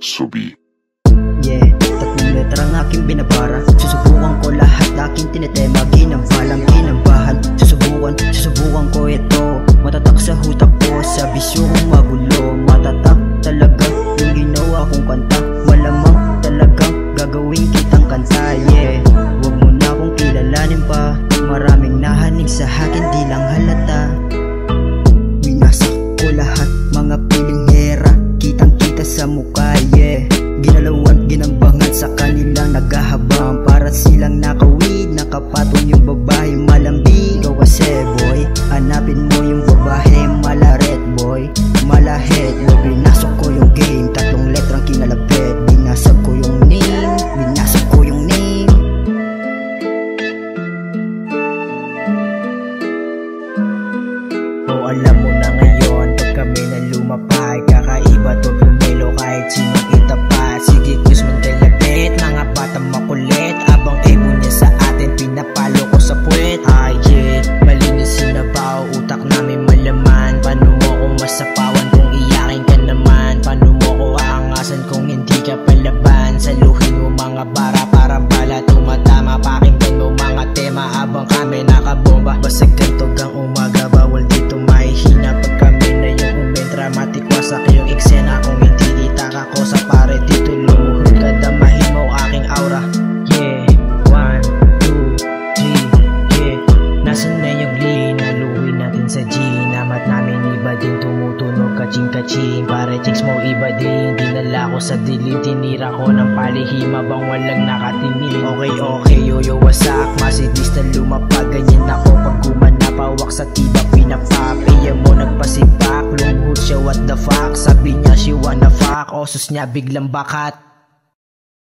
Subi. Yeah, 3 letra ang aking binabara. Susubukan ko lahat, aking tinitema. Ginambalang, ginambahan. Susubukan ko ito. Matatak sa hutak ko, sa bisyo kong magulo. Matatak talaga yung ginawa kong kanta. Malamang talagang gagawin kitang kanta. Yeah, huwag mo na akong kilalanin pa. Maraming nahanig sa akin, di lang halata. Winasak ko lahat, mga pilinghera. Kitang kita sa mukha, yeah. Ginalawan, ginambangan sa kanilang naghahabang. Para silang nakawid, nakapatong yung babae malambing. Ikaw kasi boy, hanapin mo yung babae malaret boy, malahit mo. Binasok ko yung game, 3 letrang kinalapit. Binasag ko yung name, binasag ko yung name. O alam mo na ngayon, pag kami na lumapay, kakaiba to pumelo kahit sinong itapat. Sige Cruz Mandelabit, mga batang makulit. Abang emo niya sa atin, pinapalo ko sa puwet. Ay yeah, malinis sinabaw, utak namin malaman. Paano mo ko masapawan kung iyakin ka naman? Paano mo ko aangasan kung hindi ka palaban? Saluhin mo mga bara, para bala tumatama. Pakinggan mo mga tema habang kami nakabomba. Basta gantog ang umaga, bawal dito mahihina. Pag kami na yung umentra, matikwasak yung eksena. Kung hindi kita kako sa pare, dito lumuhod ka, damahin mo aking aura. Yeah, 1, 2, 3, yeah. Nasaan na yung lean, haluin natin sa G. Namat namin iba din, tumutunog kaching-kaching. Pare chicks mo iba din, dinala ko sa dilim. Tinira ko ng palihim habang walang nakatingin. Okay, yo wasak, masidis na lumapag. Ganyan ako pag gumanapawak sa tiba, pinapap. Iya mo nagpasipak, lungkot siya, what the fuck. Sabi niya she wanna fuck, osos niya biglang bakat.